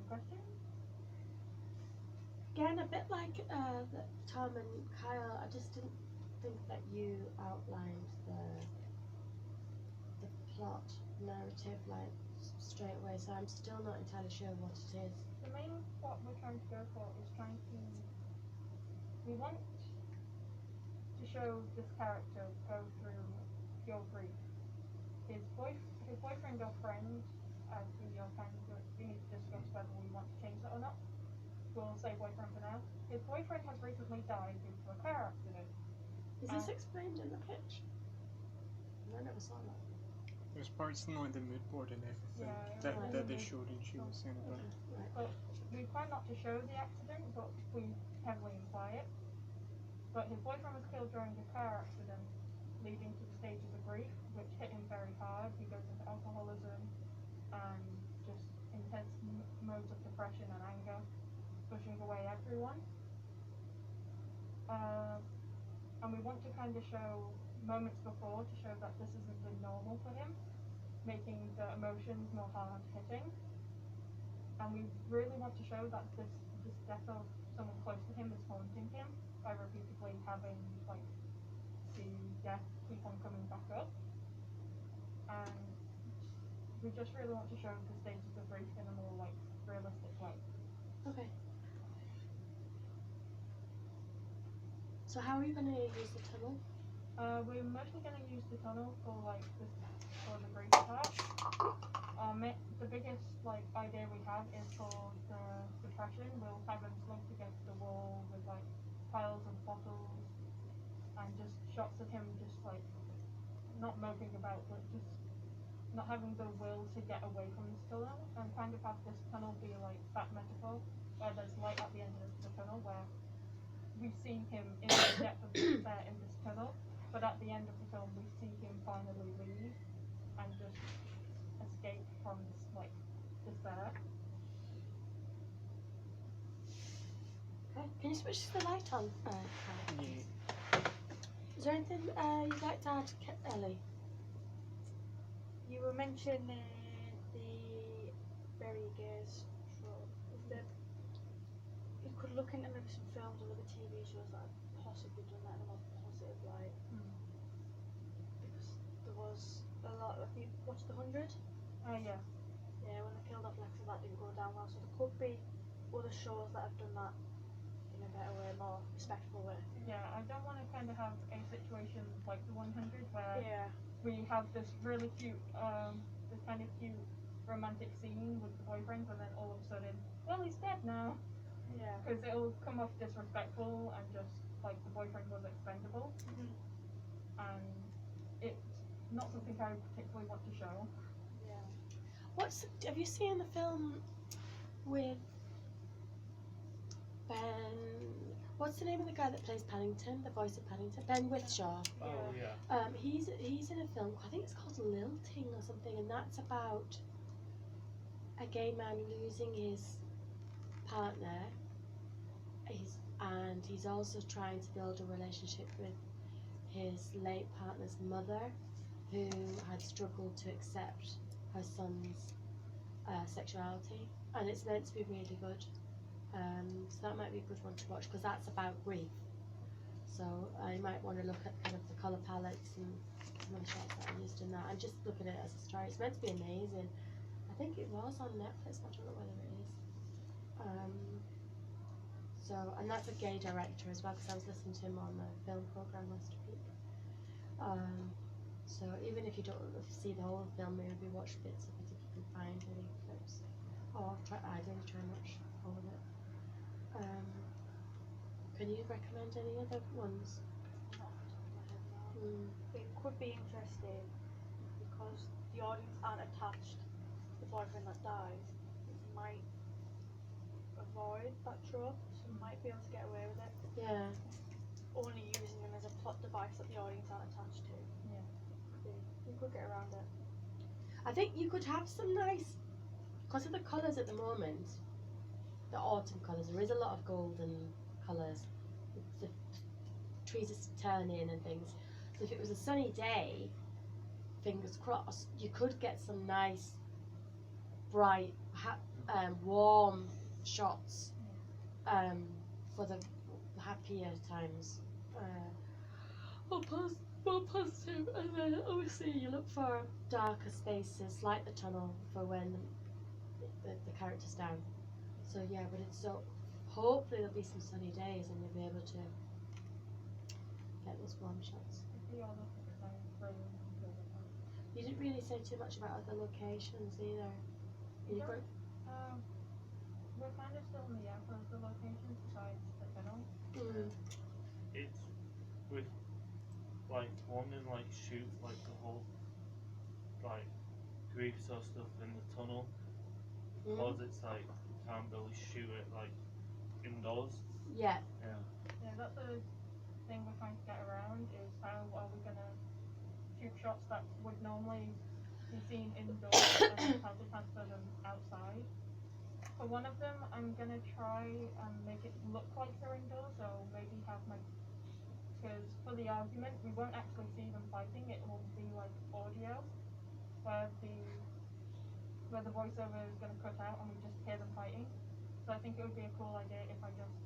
question? Again, a bit like Tom and Kyle, I just didn't think that you outlined the plot narrative like straight away, so I'm still not entirely sure what it is. The main plot we're trying to go for is we want to show this character go through pure grief. His boyfriend or friend, as we are kind of we need to discuss whether we want to change that or not. We'll say boyfriend for now. His boyfriend has recently died due to a car accident. Is this explained in the pitch? I never saw that. There's parts in like the mood board and everything that they showed, and she was saying about it. Right. But we plan not to show the accident, but we heavily imply it. But his boyfriend was killed during a car accident, leading to the stages of grief, which hit him very hard. He goes into alcoholism and just intense modes of depression and anger, pushing away everyone. And we want to kind of show moments before to show that this isn't the normal for him, making the emotions more hard hitting. And we really want to show that this death of someone close to him is haunting him by repeatedly having like the death keep on coming back up. And we just really want to show the stages of grief in a more like realistic way. Okay. So how are you going to use the tunnel? We're mostly going to use the tunnel for the grief part. The biggest like idea we have is for the depression. We'll have him slumped against the wall with like piles of bottles and just shots of him just like not moping about, but just not having the will to get away from this tunnel, and kind of have this tunnel be like that metaphor where there's light at the end of the tunnel, where we see him in the depth of despair in this tunnel, but at the end of the film we see him finally leave and just escape from this like despair. Okay. Can you switch the light on? Yeah. Is there anything you'd like to add, Ellie? You were mentioning the very gaze trope. Is there, you could look into maybe some films or other TV shows that have possibly done that in a more positive light. Because there was a lot. Have you watched The 100? Yeah. Yeah, when they killed off Lexa, that didn't go down well. So there could be other shows that have done that in a better way, more respectful way. Yeah, I don't want to kind of have a situation like The 100 where Yeah. we have this really cute, this kind of cute romantic scene with the boyfriend, and then all of a sudden, well, he's dead now. Yeah. Because it'll come off disrespectful and just like the boyfriend was expendable. And it's not something I particularly want to show. Yeah. Have you seen the film with Ben? What's the name of the guy that plays Paddington, the voice of Paddington? Ben Withshaw. Oh yeah. He's in a film, I think it's called Lilting or something, and that's about a gay man losing his partner. He's also trying to build a relationship with his late partner's mother, who had struggled to accept her son's sexuality, and it's meant to be really good. So that might be a good one to watch, because that's about grief. So you might want to look at kind of the colour palettes and some of the shots that are used in that, and just look at it as a story. It's meant to be amazing. I think it was on Netflix, but I don't know whether it is. And that's a gay director as well, because I was listening to him on the film programme last week. So even if you don't see the whole film, maybe watch bits of it if you can find any clips. Or ideally try and watch all of it. Can you recommend any other ones? Not off the top of my head now. It could be interesting because the audience aren't attached to the boyfriend that dies. It might avoid that trope, so you might be able to get away with it. Yeah. Only using them as a plot device that the audience aren't attached to. Yeah. You could get around it. I think you could have some nice, because of the colours at the moment, the autumn colours, there is a lot of golden colours. The trees are turning and things. So if it was a sunny day, fingers crossed, you could get some nice, bright, warm shots for the happier times. More positive, and then obviously you look for darker spaces like the tunnel for when the character's down. So yeah, but it's so hopefully there'll be some sunny days and you'll be able to get those warm shots. You didn't really say too much about other locations either. You got We're kind of still in the air for the locations besides the tunnel. It's with like wanting like shoot like the whole like grief or stuff in the tunnel because it's like you can't really shoot it like indoors. Yeah. Yeah, that's the thing we're trying to get around is how are we gonna shoot shots that would normally be seen indoors and how to transfer them outside. For one of them, I'm gonna try and make it look like they're indoors, so maybe have my, because for the argument, we won't actually see them fighting. It will be like audio, where the voiceover is gonna cut out and we just hear them fighting. So I think it would be a cool idea if I just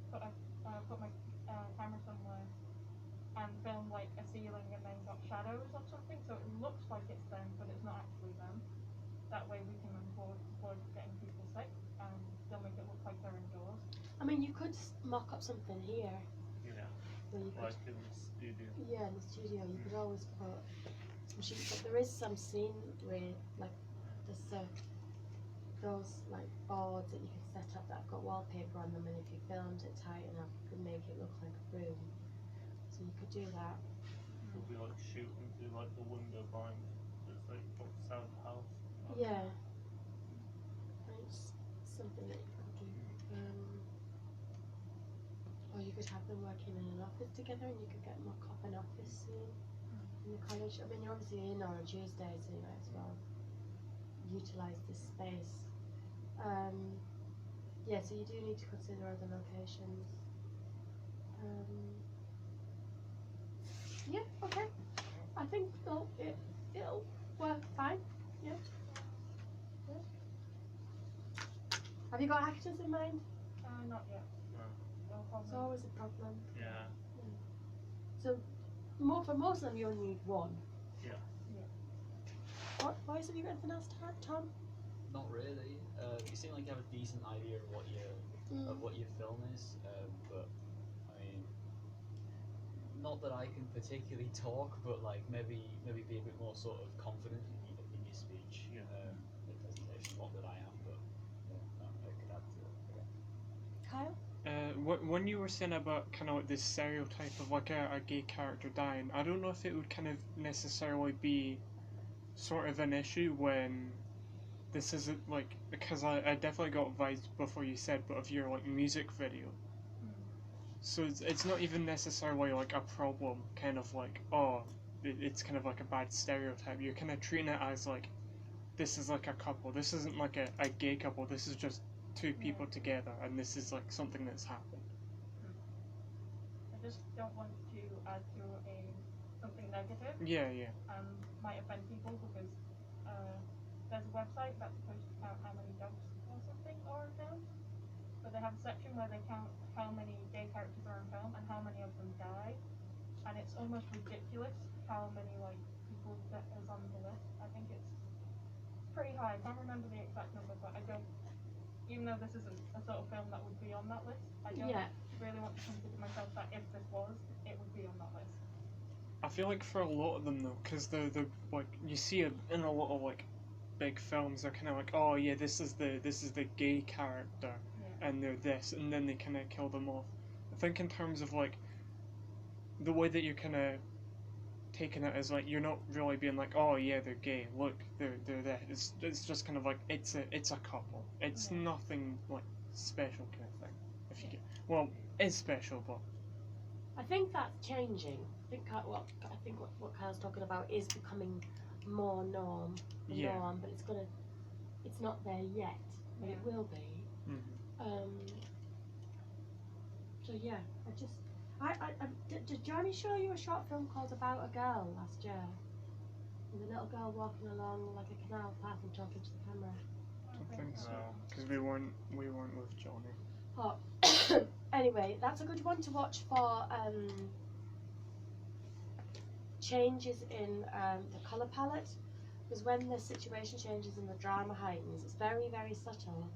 put my camera somewhere and film like a ceiling and then got shadows or something, so it looks like it's them, but it's not actually them. That way we can avoid getting people sick and still make it look like they're indoors. I mean, you could mock up something here. Yeah. Where you could, Like in the studio. yeah, in the studio, you could always put some sheets. But there is some scene with like those like boards that you can set up that have got wallpaper on them, and if you filmed it tight enough, you could make it look like a room. So you could do that. We'll be like shooting through like the window blind that's like outside the house. Yeah. It's something that you could do. Or you could have them working in an office together and you could get mock up an office scene in the college. I mean, you're obviously in on a Tuesday, so you might as well utilise this space. Yeah, so you do need to consider other locations. Yeah, okay. I think it'll work fine. Yeah. Have you got actors in mind? Not yet. No. It's always a problem. Yeah. So, for most of them, you only need one. Yeah. What boys, have you got anything else to add, Tom? Not really. You seem like you have a decent idea of what your film is, but I mean, not that I can particularly talk, but like maybe be a bit more sort of confident in your speech, Yeah. in the presentation. Not that I am, but yeah, I could add to it. Kyle? When you were saying about kind of like this stereotype of like a gay character dying, I don't know if it would kind of necessarily be sort of an issue when this isn't like, because I definitely got vibes before you said, but of your like music video. So it's not even necessarily like a problem, kind of like, oh, it's kind of like a bad stereotype. You're kind of treating it as like, this is like a couple. This isn't like a gay couple. This is just two people together, and this is like something that's happened. I just don't want to add to something negative. Yeah. Might offend people because there's a website that's supposed to count how many dogs or something are in films, but they have a section where they count how many gay characters are in film and how many of them die, and it's almost ridiculous how many like people that is on the list. I think it's pretty high. I can't remember the exact number, but I don't. Even though this isn't a sort of film that would be on that list, I don't really want to consider myself that if this was, it would be on that list. I feel like for a lot of them though, because they're like, you see it in a lot of like big films, they're kind of like, oh yeah, this is the gay character, and they're this, and then they kind of kill them off. I think in terms of like the way that you're kind of taking it as like, you're not really being like, oh yeah, they're gay, look, they're there. It's just kind of like, it's a couple. It's nothing like special kind of thing. If you get, well, it's special, but I think that's changing. I think what Kyle's talking about is becoming more norm, but it's not there yet, but it will be. So yeah, did Johnny show you a short film called About a Girl last year? With a little girl walking along like a canal path and talking to the camera. I don't think so. because we weren't with Johnny. Oh. Anyway, that's a good one to watch for changes in the colour palette, because when the situation changes and the drama heightens, it's very, very subtle.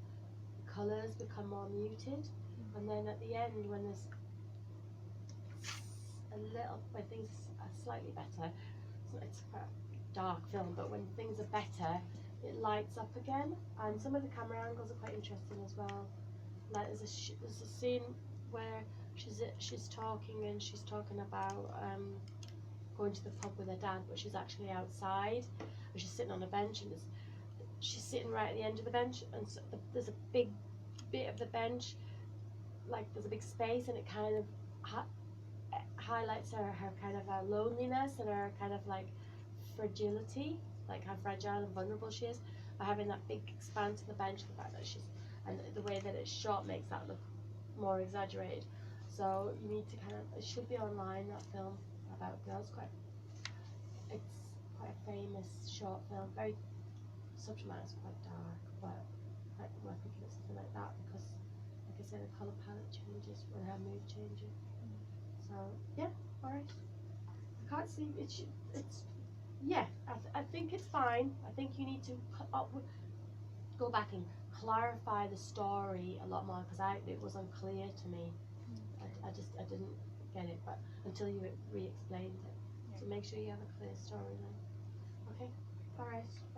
The colours become more muted, and then at the end, when there's when things are slightly better, it's quite a dark film, but when things are better, it lights up again, and some of the camera angles are quite interesting as well. Like there's a scene where she's talking and she's talking about going to the pub with her dad, but she's actually outside and she's sitting on a bench, and she's sitting right at the end of the bench, and so there's a big bit of the bench, like there's a big space, and it kind of highlights her kind of loneliness and her kind of like fragility, like how fragile and vulnerable she is, by having that big expanse of the bench, the fact that and the way that it's shot makes that look more exaggerated. So you need to it should be online, that film about girls. It's quite a famous short film, very subject matter is quite dark, but we're thinking of something like that because, like I said, the colour palette changes when her mood changes. So yeah, alright. I can't see it's yeah. I think it's fine. I think you need to go back and clarify the story a lot more, because it was unclear to me. I didn't get it, but until you re-explained it. So make sure you have a clear storyline. Okay, alright.